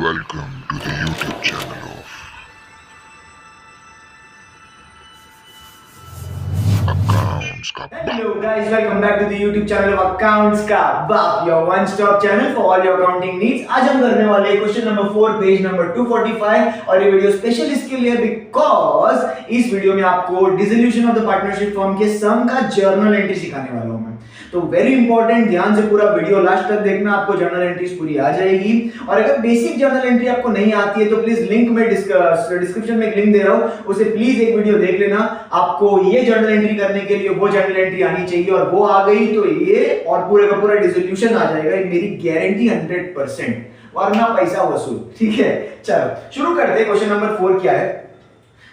Welcome to the YouTube channel of Accounts का Hello guys, welcome back to the YouTube channel of Accounts का बाप, your one stop channel for all your accounting needs। आज हम करने वाले हैं question number 4 page number 245 और ये वीडियो स्पेशल इसके लिए बिकॉज इस वीडियो में आपको dissolution of the partnership form के सम का जर्नल एंट्री सिखाने वाला हूं मैं। तो वेरी इंपॉर्टेंट, ध्यान से पूरा वीडियो लास्ट तक देखना, आपको जर्नल एंट्रीज पूरी आ जाएगी। और अगर बेसिक जर्नल एंट्री आपको नहीं आती है तो प्लीज लिंक में डिस्क्रिप्शन में एक लिंक दे रहा हूं, उसे प्लीज एक वीडियो देख लेना। आपको ये जर्नल एंट्री करने के लिए वो जर्नल एंट्री आनी चाहिए और वो आ गई तो ये और पूरे का पूरा डिसोल्यूशन आ जाएगा, ये मेरी गारंटी 100%, वरना पैसा वसूल। ठीक है, चलो शुरू करते हैं। क्वेश्चन नंबर 4 क्या है?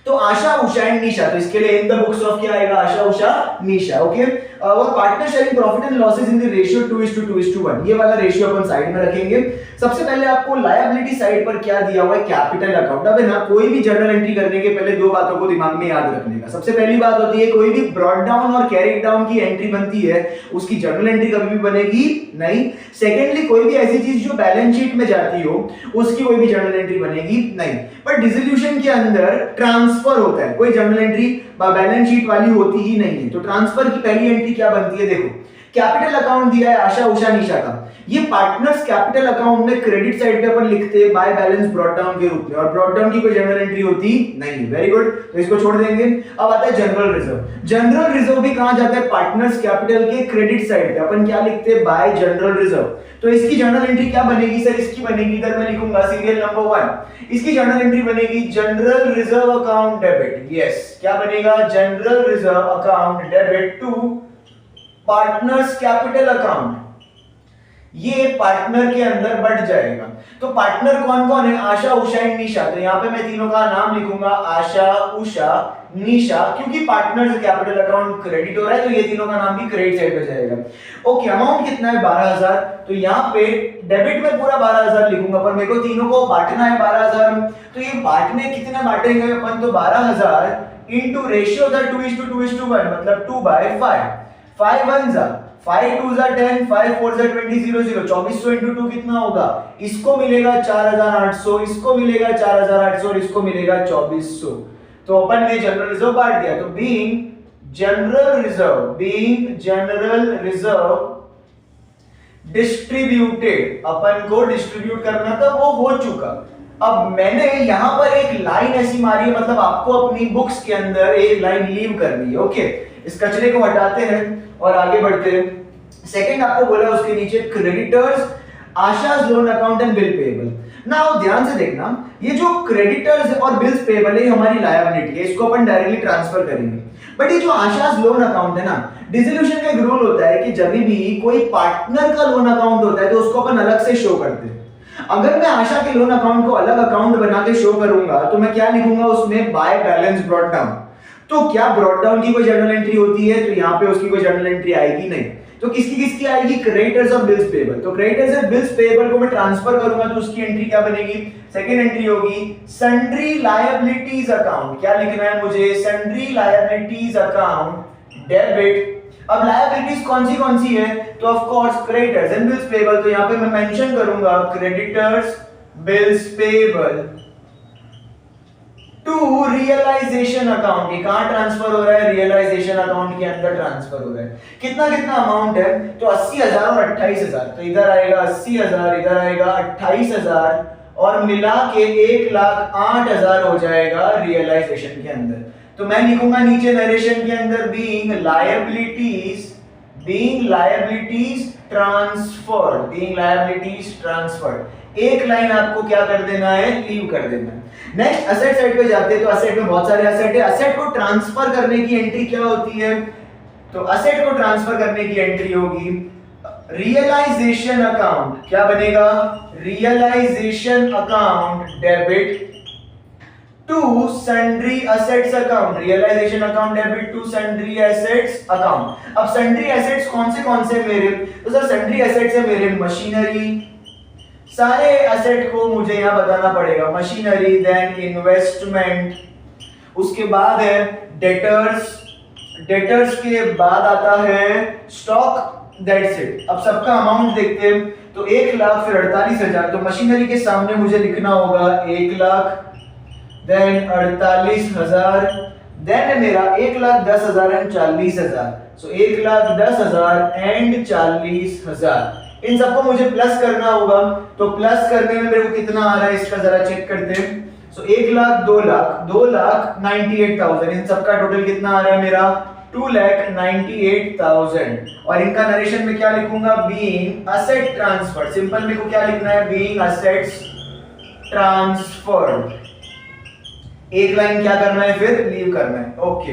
तो आशा, उषा एंड निशा, तो इसके लिए इन द बुक्स ऑफ क्या आएगा? आशा, उषा, निशा। ओके, और partner sharing profit and losses in the ratio 2:2:1, ये वाला रेशियो अपन साइड में रखेंगे। सबसे पहले आपको लायबिलिटी साइड पर क्या दिया हुआ है? Capital account. अब ना कोई भी जर्नल एंट्री करने के पहले दो बातों को दिमाग में याद रखने का। सबसे पहली बात होती है, कोई भी ब्रॉट डाउन और कैरिड डाउन की एंट्री बनती है उसकी जर्नल एंट्री कभी भी बनेगी नहीं। सेकेंडली, कोई भी ऐसी चीज जो बैलेंस शीट में जाती हो उसकी कोई भी जर्नल एंट्री बनेगी नहीं। पर डिसोल्यूशन के अंदर ट्रांसफर होता है, कोई जर्नल एंट्री बैलेंस शीट वाली होती ही नहीं है। तो ट्रांसफर की पहली एंट्री क्या बनती है? देखो, कैपिटल अकाउंट दिया है आशा, उषा, निशा का। ये पार्टनर्स कैपिटल अकाउंट में क्रेडिट साइड पे अपन लिखते हैं बाय बैलेंस ब्रॉट डाउन के रूप में, और ब्रॉट डाउन की कोई जनरल एंट्री होती नहीं। वेरी गुड, तो इसको छोड़ देंगे। अब आता है जनरल रिजर्व। जनरल रिजर्व भी कहां जाता है? पार्टनर्स कैपिटल के क्रेडिट साइड पे। अपन क्या लिखते हैं? Bye general reserve. तो इसकी जनरल एंट्री क्या बनेगी सर? इसकी बनेगी, इधर मैं लिखूंगा सीरियल नंबर 1, इसकी जनरल एंट्री बनेगी general reserve account debit. Yes, क्या बनेगा? General reserve account debit to partners capital account. ये पार्टनर के अंदर बढ़ जाएगा। तो पार्टनर कौन कौन है? आशा, उषा एंड निशा। तो यहां पे मैं तीनों का नाम लिखूंगा, आशा, उषा, निशा, क्योंकि पार्टनर्स कैपिटल अकाउंट क्रेडिट हो रहा है तो ये तीनों का नाम भी क्रेडिट साइड पे जाएगा। ओके, अमाउंट कितना है? 12,000। तो यहां पे डेबिट में पूरा 12,000 लिखूंगा, पर मेरे को तीनों को बांटना है 12,000। तो ये बांटने कितने बांटेंगे अपन? तो 12,000 इनटू रेशियो था 2:2:1, मतलब 2/5। 5 1 जा 5 2 जा 10, 5 4 जा 20, 0 0, 2400 into 2 कितना होगा? इसको मिलेगा 4,800, इसको मिलेगा 4,800 और इसको मिलेगा 2,400। तो अपन ने जनरल रिजर्व बांट दिया। तो बीइंग जनरल रिजर्व डिस्ट्रीब्यूटेड, अपन को डिस्ट्रीब्यूट करना था, वो हो चुका। अब मैंने यहां पर एक लाइन ऐसी मारी है, मतलब आपको अपनी बुक्स के अंदर एक लाइन लीव करनी है। ओके, इस कचरे को हटाते हैं और आगे बढ़ते हैं। सेकंड आपको बोला उसके नीचे creditors, Asha's loan account and bill payable. Now ध्यान से देखना, ये जो क्रेडिटर्स और बिल्स पेएबल है हमारी लायबिलिटी है, इसको अपन डायरेक्टली ट्रांसफर करेंगे। बट ये जो आशाज लोन अकाउंट है ना, डिसोल्यूशन का एक रूल होता है कि जब भी कोई पार्टनर का लोन अकाउंट होता है तो उसको अपन अलग से शो करते हैं। अगर मैं आशा के लोन अकाउंट को अलग अकाउंट बना के शो करूंगा तो मैं क्या लिखूंगा उसमें? By balance brought down. तो क्या ब्रॉट डाउन की कोई जर्नल एंट्री होती है? तो यहां पे उसकी कोई जर्नल एंट्री आएगी नहीं। तो किसकी किसकी आएगी? क्रेडिटर्स और बिल्स पेएबल। तो क्रेडिटर्स और बिल्स पेएबल को मैं ट्रांसफर करूंगा तो उसकी एंट्री क्या बनेगी? सेकंड एंट्री होगी सन्ड्री लायबिलिटीज अकाउंट। क्या लिखना है मुझे? Sundry liabilities account debit. अब लायबिलिटीज कौन सी है? तो of course creditors and bills payable. तो यहां पे मैं मेंशन करूंगा creditors bills payable to realisation account. ये कहां ट्रांसफर हो रहा है? रियलाइजेशन अकाउंट के अंदर ट्रांसफर हो रहा है। कितना कितना अमाउंट है? तो 80,000 और 28,000। तो इधर आएगा 80,000, इधर आएगा 28,000 और मिला के 1,08,000 हो जाएगा रियलाइजेशन के अंदर। तो मैं लिखूंगा नीचे नरेशन के अंदर बीइंग लायबिलिटीज ट्रांसफर्ड। एक लाइन आपको क्या कर देना है? लीव कर देना है। नेक्स्ट असेट साइड पे जाते हैं। तो असेट में बहुत सारे असेट है। असेट को ट्रांसफर करने की एंट्री क्या होती है? तो असेट को ट्रांसफर करने की एंट्री होगी रियलाइजेशन अकाउंट। क्या बनेगा? Realisation account debit to sundry assets account. Realisation account debit to sundry assets account. अब सन्ड्री एसेट्स कौन से मेरे? तो सर सन्ड्री एसेट्स है मेरे मशीनरी, सारे एसेट को मुझे यहां बताना पड़ेगा। मशीनरी, देन इन्वेस्टमेंट, उसके बाद है डेटर्स, डेटर्स के बाद आता है स्टॉक, दैट्स इट। अब सबका अमाउंट देखते हैं। तो 1 लाख फिर 48,000, तो मशीनरी के सामने मुझे लिखना होगा 1 लाख, देन 48,000, देन मेरा 1,10,000 एंड 40,000। सो 1,10,000 एंड 40,000, इन सबको मुझे प्लस करना होगा। तो प्लस करने में मेरे को कितना आ रहा है इसका जरा चेक करते हैं। सो 1 लाख, 2 लाख, 2,98,000, इन सबका टोटल कितना आ रहा है मेरा 2,98,000। और इनका नरेशन में क्या लिखूंगा, बीइंग असेट ट्रांसफर। सिंपल मेरे को क्या लिखना है, बीइंग असेट्स ट्रांसफर्ड। एक लाइन क्या करना है, फिर लीव करना है। ओके,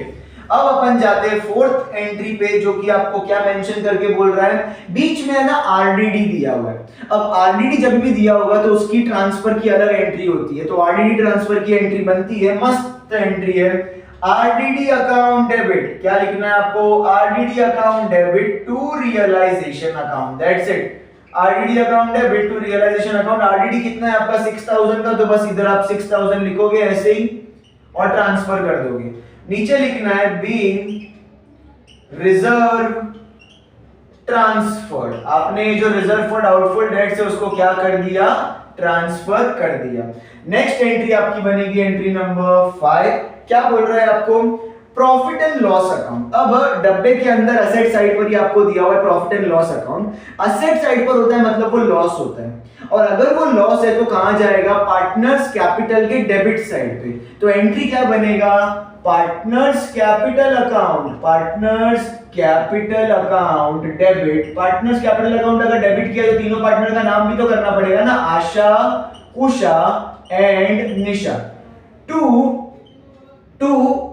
अब अपन जाते हैं फोर्थ एंट्री पे, जो कि आपको क्या मेंशन करके बोल रहा है, बीच में है ना आरडीडी दिया हुआ है। अब आरडीडी जब भी दिया होगा तो उसकी ट्रांसफर की अलग एंट्री होती है। तो आरडीडी ट्रांसफर की एंट्री बनती है, मस्त एंट्री है, आरडीडी अकाउंट डेबिट। क्या लिखना है आपको, RDD account debit to realisation account, that's it. RDD account debit to realisation account. RDD कितना है आपका 6,000 का, तो बस इधर आप 6,000 लिखोगे ऐसे ही और ट्रांसफर कर दोगे। नीचे लिखना है बीइंग रिजर्व ट्रांसफर्ड। आपने जो रिजर्व फॉर डाउटफुल डेट्स है उसको क्या कर दिया, ट्रांसफर कर दिया। नेक्स्ट एंट्री आपकी बनेगी एंट्री नंबर 5। क्या बोल रहा है आपको, प्रॉफिट एंड लॉस अकाउंट। अब डब्बे के अंदर असेट साइड पर ही आपको दिया हुआ है profit and loss account. Asset side पर होता है मतलब वो लॉस होता है, और अगर वो लॉस है तो कहां जाएगा, पार्टनर्स कैपिटल के डेबिट साइड पे। तो एंट्री क्या बनेगा, partners capital account, partners capital account debit. Partners capital account अगर डेबिट किया तो तीनों पार्टनर का नाम भी तो करना पड़ेगा ना, आशा, Usha and Nisha. To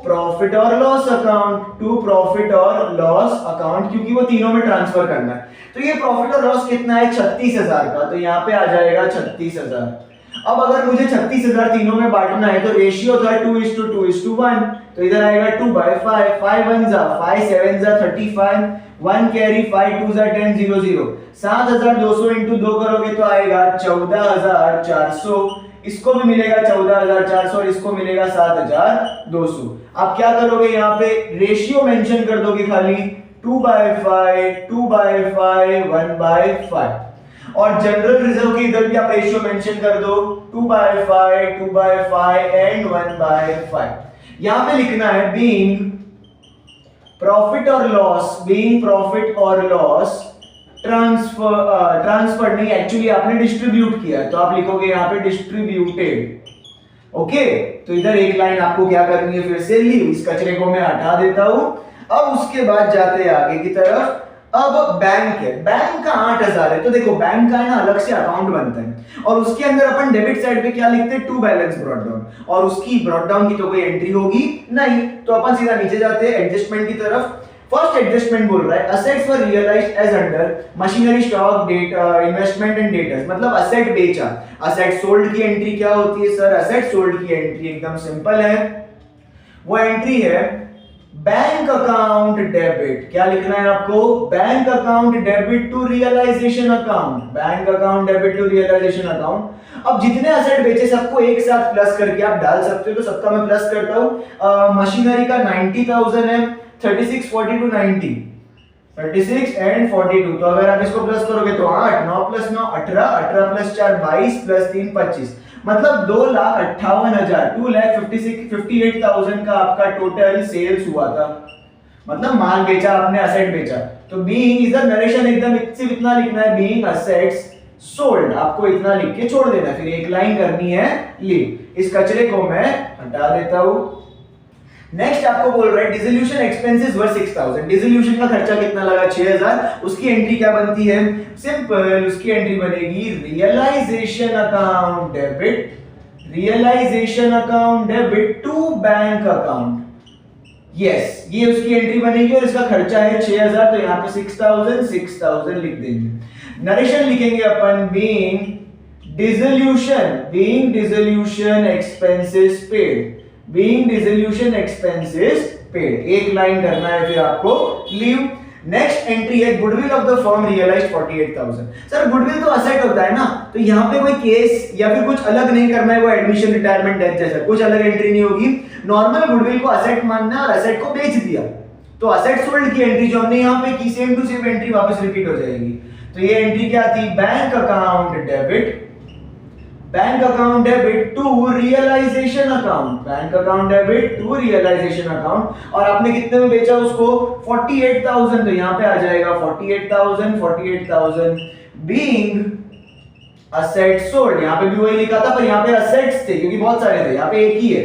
profit और लॉस अकाउंट, टू प्रॉफिट और लॉस अकाउंट, क्योंकि वो तीनों में ट्रांसफर करना है। तो ये प्रॉफिट और लॉस कितना है, 36,000 का, तो यहाँ पे आ जाएगा 36,000। अब अगर मुझे 36,000 तीनों में बांटना है तो रेशियो था 2:2:1, तो इधर आएगा 2/5, 5 1 जा 5 7 जा 35, 1 कैरी 5 2 जा 10 0 0। 7,200 इंटू 2 करोगे तो आएगा 14,400। इसको भी मिलेगा 14,400 और इसको मिलेगा 7,200। आप क्या करोगे, यहाँ पे रेशियो मेंशन कर दोगे खाली 2/5, 2/5, 1/5। और जनरल रिजर्व के इधर भी आप रेशियो मेंशन कर दो 2/5, 2/5 एंड 1/5। यहां पे लिखना है बीइंग प्रॉफिट और लॉस, बीइंग प्रॉफिट और लॉस ट्रांसफर नहीं, एक्चुअली आपने डिस्ट्रीब्यूट किया है तो आप लिखोगे यहां पे डिस्ट्रीब्यूटेड। ओके, तो इधर एक लाइन आपको क्या करनी है, फिर से लीव, इस कचरे को मैं हटा देता हूं। अब उसके बाद जाते हैं आगे की तरफ। अब बैंक है, बैंक का 8,000 है, तो देखो बैंक का है ना अलग से अकाउंट बनता है और उसके अंदर अपन डेबिट साइड पे क्या लिखते हैं, टू बैलेंस ब्रॉट डाउन, और उसकी ब्रॉट डाउन की तो कोई एंट्री होगी नहीं, तो अपन सीधा नीचे जाते हैं एडजस्टमेंट की तरफ। फर्स्ट एडजस्टमेंट बोल रहा है assets were realised as under machinery stock debt investment and debtors, मतलब असेट बेचा। असेट सोल्ड की एंट्री क्या होती है सर, असेट सोल्ड की एंट्री एकदम सिंपल है, वो एंट्री है बैंक अकाउंट डेबिट। क्या लिखना है आपको, bank account debit to realisation account, bank account debit to realisation account. अब जितने असेट बेचे सबको एक साथ प्लस करके आप डाल सकते हो, तो सबका मैं प्लस करता हूं। मशीनरी का 90,000 है, 36 42 90, 36 एंड 42, तो अगर आप इसको प्लस करोगे तो 8 9 प्लस 9 18, 18 प्लस 4 22 प्लस 3 25, मतलब 2,58,000, 2,58,000 का आपका टोटल सेल्स हुआ था, मतलब माल बेचा आपने, असेट बेचा। तो बीइंग इज द नरेशन, एकदम सिर्फ इतना लिखना है बीइंग असेट्स सोल्ड, आपको इतना लिख के छोड़ देना, फिर एक लाइन करनी है लीव। इस कचरे को मैं हटा देता हूं। नेक्स्ट आपको बोल रहा है डिसोल्यूशन एक्सपेंसेस वर 6,000, डिसोल्यूशन का खर्चा कितना लगा 6,000, उसकी एंट्री क्या बनती है, सिंपल, उसकी एंट्री बनेगी realisation account debit, realisation account debit to bank account. Yes, ये उसकी एंट्री बनेगी और इसका खर्चा है 6,000, तो यहाँ पे 6,000 लिख देंगे। नरेशन लिखेंगे अपन being dissolution expenses paid, being dissolution expenses paid, एक लाइन करना है फिर आपको लीव। नेक्स्ट एंट्री है goodwill of the firm realised 48,000। Sir goodwill तो असेट होता है ना, तो यहाँ पे कोई केस या फिर कुछ अलग नहीं करना है, वो एडमिशन रिटायरमेंट डेथ जैसा कुछ अलग एंट्री नहीं होगी। नॉर्मल गुडविल को असेट मानना है और असेट को बेच दिया, तो असेट सोल्ड की एंट्री जो हमने यहाँ पे की सेम टू सेम एंट्री वापस रिपीट हो जाएगी। तो ये एंट्री क्या थी, bank account debit, bank account debit to realisation account, bank account debit to realisation account. और आपने कितने में बेचा उसको, 48,000, तो यहाँ पे आ जाएगा 48,000 बीइंग असेट सोल्ड। यहाँ पे भी वही लिखा था पर यहाँ पे असेट्स थे क्योंकि बहुत सारे थे, यहाँ पे एक ही है,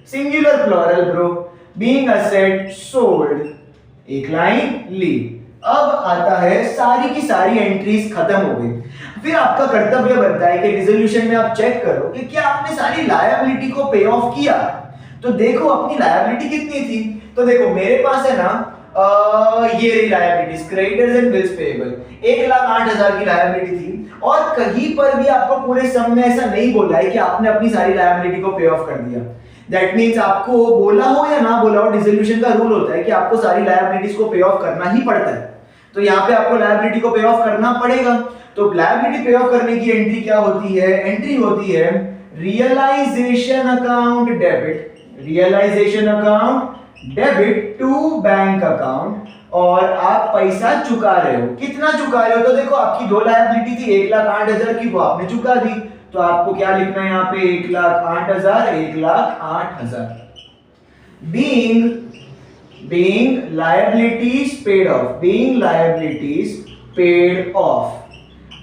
singular plural bro, being asset sold, एक लाइन ली। अब आता है सारी की सारी एंट्रीज खत्म हो गई। फिर आपका कर्तव्य बनता है कि रिजोल्यूशन में आप चेक करो कि क्या आपने सारी लायबिलिटी को पे ऑफ किया। तो देखो अपनी लायबिलिटी कितनी थी, तो देखो मेरे पास है ना ये रही liabilities, creditors and bills payable, 1,08,000 की लायबिलिटी थी। और कहीं पर भी आपको पूरे सम में ऐसा नहीं बोला है कि आपने अपनी सारी लायबिलिटी को पे ऑफ कर दिया। दैट मींस आपको बोला हो या ना बोला हो, डिसोल्यूशन का रूल होता है कि आपको सारी लायबिलिटीज को पे ऑफ करना ही पड़ता है। तो यहाँ पे आपको लायबिलिटी को पे ऑफ करना पड़ेगा। तो लायबिलिटी पे ऑफ करने की एंट्री क्या होती है, एंट्री होती है realisation account debit, realisation account debit to bank account. और आप पैसा चुका रहे हो, कितना चुका रहे हो, तो देखो आपकी दो लायबिलिटी थी, 1,08,000 की, वो आपने चुका दी। तो आपको क्या लिखना है यहाँ पे, 1,08,000, 1,08,000 being liabilities paid off, being liabilities paid off।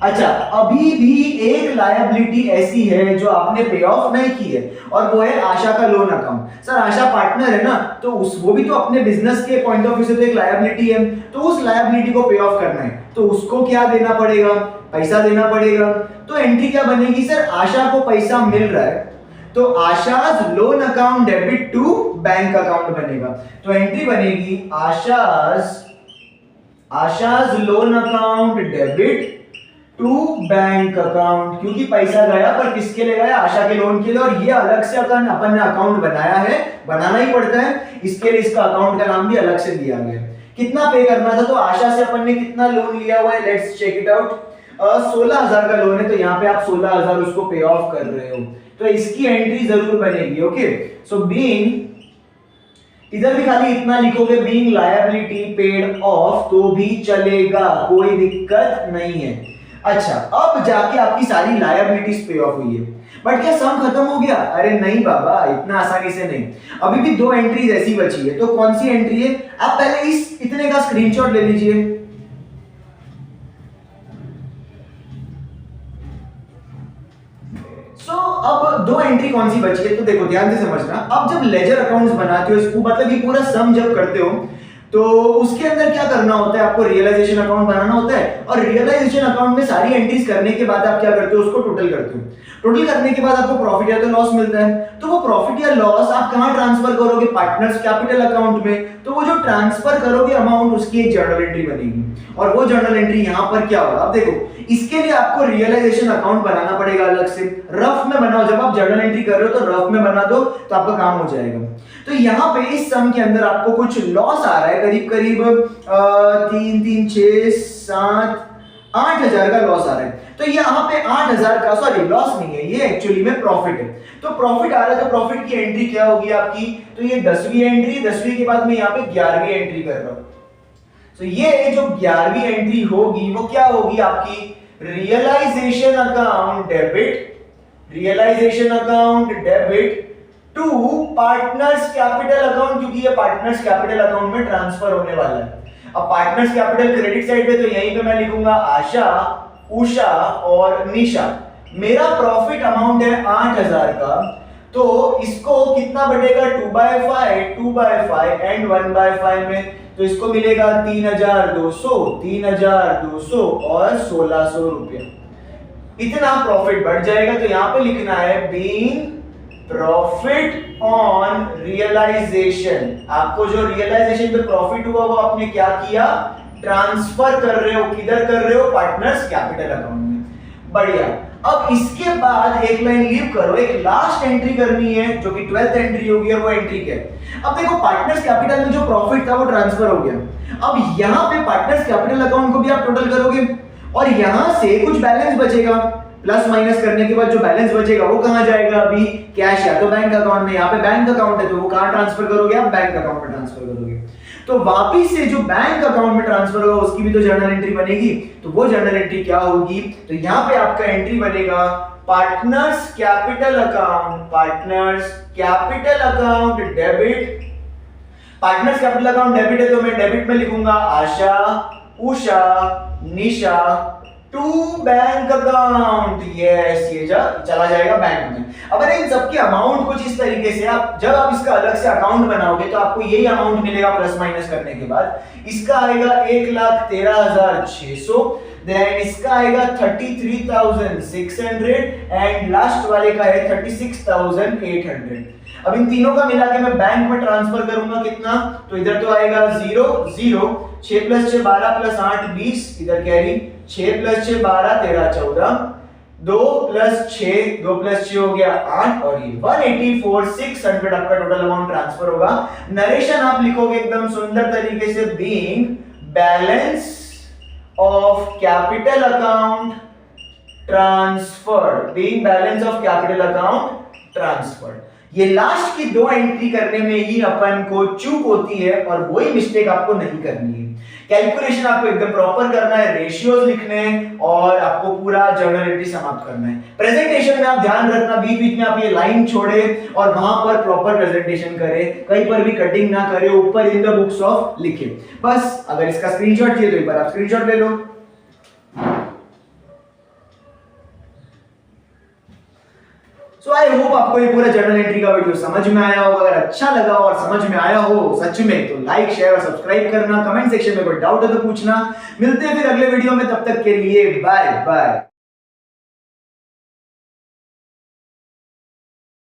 अच्छा, अभी भी एक लायबिलिटी ऐसी है जो आपने पे ऑफ नहीं की है और वो है आशा का लोन अकाउंट। सर आशा पार्टनर है ना, तो वो भी तो अपने बिजनेस के पॉइंट ऑफ व्यू से तो एक लायबिलिटी है, तो उस लायबिलिटी को पे ऑफ करना है, तो उसको क्या देना पड़ेगा, पैसा देना पड़ेगा। तो एंट्री क्या बनेगी, सर आशा को पैसा मिल रहा है तो Asha's loan account debit to bank account बनेगा। तो एंट्री बनेगी Asha's loan account debit to bank account, क्योंकि पैसा गया पर किसके लिए गया, आशा के लोन के लिए। और ये अलग से अपन ने अकाउंट बनाया है, बनाना ही पड़ता है, इसके लिए इसका अकाउंट का नाम भी अलग से दिया गया है। कितना पे करना था, तो आशा से अपन ने कितना लोन लिया हुआ है, लेट्स चेक इट आउट। 16,000 का लोन है, तो यहाँ पे आप 16,000 उसको पे ऑफ कर रहे हो, तो इसकी एंट्री जरूर बनेगी। ओके, सो बीइंग, इधर भी खाली इतना लिखोगे बीइंग लायबिलिटी पेड ऑफ तो भी चलेगा, कोई दिक्कत नहीं है। अच्छा, अब जाके आपकी सारी लायबिलिटीज पे ऑफ हुई है, बट क्या सम खत्म हो गया, अरे नहीं बाबा, इतना आसानी से नहीं, अभी भी दो एंट्रीज ऐसी बची है। तो कौन सी एंट्री है, आप पहले इस इतने का स्क्रीनशॉट ले लीजिए। अब दो एंट्री कौन सी बची है, तो देखो ध्यान से समझना। अब जब लेजर अकाउंट्स बनाते हो, इसको मतलब ये पूरा सम जब करते हो, तो उसके अंदर क्या करना होता है, आपको रियलाइजेशन अकाउंट बनाना होता है। और रियलाइजेशन अकाउंट में सारी एंट्रीज करने के बाद आप क्या करते हो, उसको टोटल करते हो। टोटल करने के बाद आपको प्रॉफिट या तो लॉस मिलता है, तो वो प्रॉफिट या लॉस आप कहां ट्रांसफर करोगे, पार्टनर्स कैपिटल अकाउंट में। तो वो जो ट्रांसफर करोगे अमाउंट, उसकी एक जर्नल एंट्री बनेगी, और वो जर्नल एंट्री यहां पर क्या होगा, अब देखो इसके लिए आपको रियलाइजेशन अकाउंट बनाना पड़ेगा अलग से, रफ में बनाओ। जब आप जर्नल एंट्री कर रहे हो तो रफ में बना दो, तो आपका काम हो जाएगा। तो यहाँ पे इस सम के अंदर आपको कुछ लॉस आ रहा है, करीब करीब 3, 3, 6, 7, 8,000 का लॉस आ रहा है। तो यहाँ पे 8,000 का, सॉरी लॉस नहीं है, ये एक्चुअली में प्रॉफिट है। तो प्रॉफिट आ रहा है, तो प्रॉफिट की एंट्री क्या होगी आपकी, तो ये 10वीं एंट्री, 10वीं के बाद मैं यहाँ पे 11वीं एंट्री कर रहा हूँ। तो ये जो 11वीं एंट्री होगी वो क्या होगी आपकी, realisation account debit, realisation account debit to partners capital account, क्योंकि ये पार्टनर्स कैपिटल अकाउंट में ट्रांसफर होने वाला है। अब पार्टनर्स कैपिटल क्रेडिट साइड पे, तो यहीं पे मैं लिखूंगा आशा, उषा और निशा। मेरा प्रॉफिट अमाउंट है 8,000 का, तो इसको कितना बढ़ेगा, 2/5 एंड 1/5 में, तो इसको मिलेगा 3,200 और 1,600 रुपया, इतना प्रॉफिट बढ़ जाएगा। तो यहां पे लिखना है बीइंग प्रॉफिट ऑन रियलाइजेशन। आपको जो रियलाइजेशन पे प्रॉफिट हुआ वो आपने क्या किया, ट्रांसफर कर रहे हो, किधर कर रहे हो, पार्टनर्स कैपिटल अकाउंट में। बढ़िया। अब इसके बाद एक लाइन लीव करो, एक लास्ट एंट्री करनी है जो कि 12th एंट्री होगी, और वो एंट्री क्या है। अब देखो पार्टनर्स कैपिटल में जो प्रॉफिट था वो ट्रांसफर हो गया। अब यहां पे पार्टनर्स कैपिटल अकाउंट को भी आप टोटल करोगे और यहां से कुछ बैलेंस बचेगा, प्लस माइनस करने के बाद जो बैलेंस बचेगा वो कहां जाएगा? अभी कैश या तो बैंक अकाउंट में, यहाँ पे बैंक अकाउंट है तो वो कहां ट्रांसफर करोगे? आप बैंक अकाउंट में ट्रांसफर करोगे। तो वापिस से जो बैंक अकाउंट में ट्रांसफर होगा उसकी भी तो जर्नल एंट्री बनेगी। तो वो जर्नल एंट्री क्या होगी? तो यहाँ पे आपका एंट्री बनेगा partners capital account, partners capital account debit. Partners capital account debit है तो मैं डेबिट में लिखूंगा आशा, उषा, निशा टू बैंक अकाउंट। यस, ये चला जाएगा बैंक में। अब इन सबके अमाउंट कुछ इस तरीके से आप जब आप इसका अलग से अकाउंट बनाओगे तो आपको यही अमाउंट मिलेगा प्लस माइनस करने के बाद। इसका आएगा 1,13,600, देन इसका आएगा 33,600 एंड लास्ट वाले का है 36,800। अब इन तीनों का मिला के मैं बैंक में ट्रांसफर करूंगा कितना? तो इधर तो आएगा 0 0, 6 + 6 12 + 8 20, इधर कैरी 6 + 6 12 13 14, 2 + 6 2 + 6 हो गया 8 और ये 184,600 आपका टोटल अमाउंट ट्रांसफर होगा। नरेशन आप लिखोगे एकदम सुंदर तरीके से, being balance of capital account transferred, being balance of capital account transferred. ये लास्ट की दो एंट्री करने में ही अपन को चूक होती है और वही मिस्टेक आपको नहीं करनी है। कैलकुलेशन आपको एकदम प्रॉपर करना है, रेशियोज लिखने हैं और आपको पूरा जर्नल एंट्री समाप्त करना है। प्रेजेंटेशन में आप ध्यान रखना, बीच बीच में आप ये लाइन छोड़े और वहां पर प्रॉपर प्रेजेंटेशन करें, कहीं पर भी कटिंग ना करें, ऊपर इन द बुक्स ऑफ लिखे। बस अगर इसका स्क्रीनशॉट चाहिए तो एक बार आप स्क्रीनशॉट ले लो। सो आई होप आपको ये पूरा जर्नल एंट्री का वीडियो समझ में आया होगा। अगर अच्छा लगा और समझ में आया हो सच में तो लाइक, शेयर और सब्सक्राइब करना। कमेंट सेक्शन में कोई डाउट है तो पूछना। मिलते हैं फिर अगले वीडियो में, तब तक के लिए बाय बाय।